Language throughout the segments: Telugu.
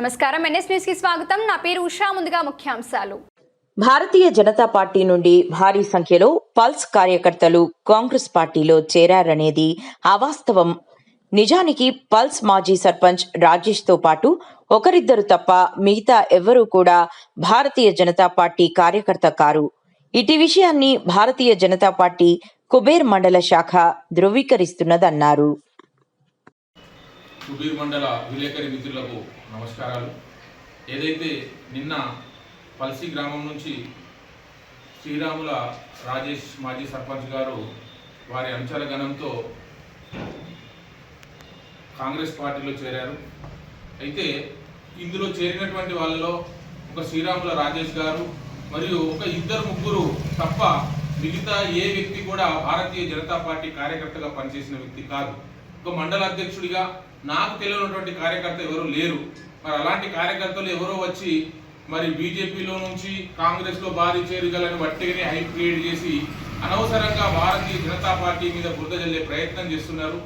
నమస్కారం ఎన్ఎస్ న్యూస్ కి స్వాగతం. నా పేరు ఉషా. ముందుగా ముఖ్యాంశాలు. భారతీయ జనతా పార్టీ నుండి భారీ సంఖ్యలో పల్స్ కార్యకర్తలు కాంగ్రెస్ పార్టీలో చేరారనేది అవాస్తవం. నిజానికి పల్స్ మాజీ సర్పంచ్ రాజేష్ తో పాటు ఒకరిద్దరు తప్ప మిగతా ఎవ్వరూ కూడా భారతీయ జనతా పార్టీ కార్యకర్త కారు. ఇటు విషయాన్ని భారతీయ జనతా పార్టీ కుబేర్ మండల శాఖ ధృవీకరిస్తున్నదన్నారు. కుబీర్ మండల విలేకరి మిత్రులకు నమస్కారాలు. ఏదైతే నిన్న పల్సి గ్రామం నుంచి శ్రీరాముల రాజేష్ మాజీ సర్పంచ్ గారు వారి అంచల గణంతో కాంగ్రెస్ పార్టీలో చేరారు. అయితే ఇందులో చేరినటువంటి వాళ్ళలో ఒక శ్రీరాముల రాజేష్ గారు మరియు ఒక ఇద్దరు ముగ్గురు తప్ప మిగతా ఏ వ్యక్తి కూడా భారతీయ జనతా పార్టీ కార్యకర్తగా పనిచేసిన వ్యక్తి కాదు. ఒక మండల అధ్యక్షుడిగా నాకు తెలియనటువంటి కార్యకర్త ఎవరు లేరు. మరి అలాంటి కార్యకర్తలు ఎవరో వచ్చి మరి బీజేపీలో నుంచి కాంగ్రెస్లో భారీ చేరుగలని వట్టిగానే హైప్ క్రియేట్ చేసి అనవసరంగా భారతీయ జనతా పార్టీ మీద బురద జల్లే ప్రయత్నం చేస్తున్నారు.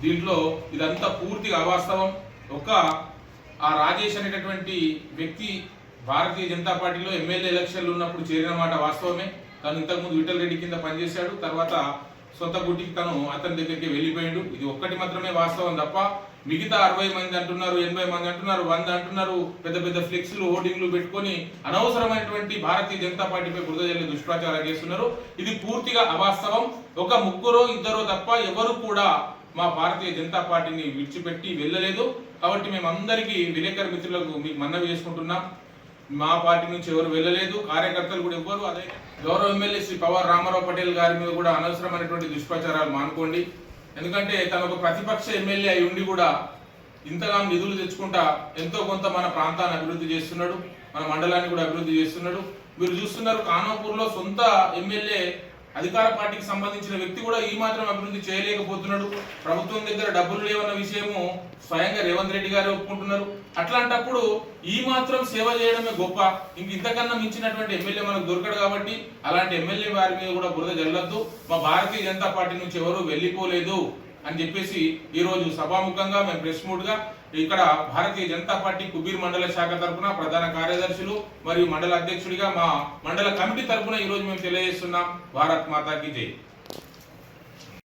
దీంట్లో ఇదంతా పూర్తిగా అవాస్తవం. ఆ రాజేష్ అనేటటువంటి వ్యక్తి భారతీయ జనతా పార్టీలో ఎమ్మెల్యే ఎలక్షన్లు ఉన్నప్పుడు చేరిన మాట వాస్తవమే. తను ఇంతకుముందు విఠల్ రెడ్డి కింద పనిచేశాడు. తర్వాత సొంత గుట్టికి తను అతని దగ్గరికి వెళ్ళిపోయాడు. ఇది ఒక్కటి మాత్రమే వాస్తవం తప్ప మిగతా 60 మంది అంటున్నారు, 80 మంది అంటున్నారు, 100 అంటున్నారు, పెద్ద పెద్ద ఫ్లెక్స్లు హోర్డింగ్లు పెట్టుకొని అనవసరమైనటువంటి భారతీయ జనతా పార్టీపై బురద జల్లి దుష్ప్రచారం చేస్తున్నారు. ఇది పూర్తిగా అవాస్తవం. ఒక ముగ్గురో ఇద్దరో తప్ప ఎవరు కూడా మా భారతీయ జనతా పార్టీని విడిచిపెట్టి వెళ్ళలేదు. కాబట్టి మేమందరికీ విలేకరు మిత్రులకు మీకు మనవి చేసుకుంటున్నాం. మా పార్టీ నుంచి ఎవరు వెళ్ళలేదు, కార్యకర్తలు కూడా ఎవ్వరు. అదే గౌరవ ఎమ్మెల్యే శ్రీ పవార్ రామారావు పటేల్ గారి మీద కూడా అనవసరమైనటువంటి దుష్ప్రచారాలు మానుకోండి. ఎందుకంటే తను ఒక ప్రతిపక్ష ఎమ్మెల్యే అయి ఉండి కూడా ఇంతగా నిధులు తెచ్చుకుంటా ఎంతో కొంత మన ప్రాంతాన్ని అభివృద్ధి చేస్తున్నాడు, మన మండలాన్ని కూడా అభివృద్ధి చేస్తున్నాడు. మీరు చూస్తున్నారు, ఖానాపూర్లో సొంత ఎమ్మెల్యే అధికార పార్టీకి సంబంధించిన వ్యక్తి కూడా ఈ మాత్రం అభివృద్ధి చేయలేకపోతున్నాడు. ప్రభుత్వం దగ్గర డబ్బులు లేవన్న విషయము స్వయంగా రేవంత్ రెడ్డి గారు ఒప్పుకుంటున్నారు. అట్లాంటప్పుడు ఈ మాత్రం సేవ చేయడమే గొప్ప. ఇంతకన్నా మించినటువంటి ఎమ్మెల్యే మనకు దొరకడు. కాబట్టి అలాంటి ఎమ్మెల్యే వారి మీద కూడా బురద జల్లద్దు. మా భారతీయ జనతా పార్టీ నుంచి ఎవరు వెళ్ళిపోలేదు అని చెప్పేసి ఈరోజు సభాముఖంగా మేము ప్రెస్ మీట్గా ఇక్కడ భారతీయ జనతా పార్టీ కుబీర్ మండల శాఖ తరఫున ప్రధాన కార్యదర్శులు మరియు మండల అధ్యక్షుడిగా మా మండల కమిటీ తరఫున ఈరోజు మేము తెలియజేస్తున్నాం. భారత్ మాతాకి జై.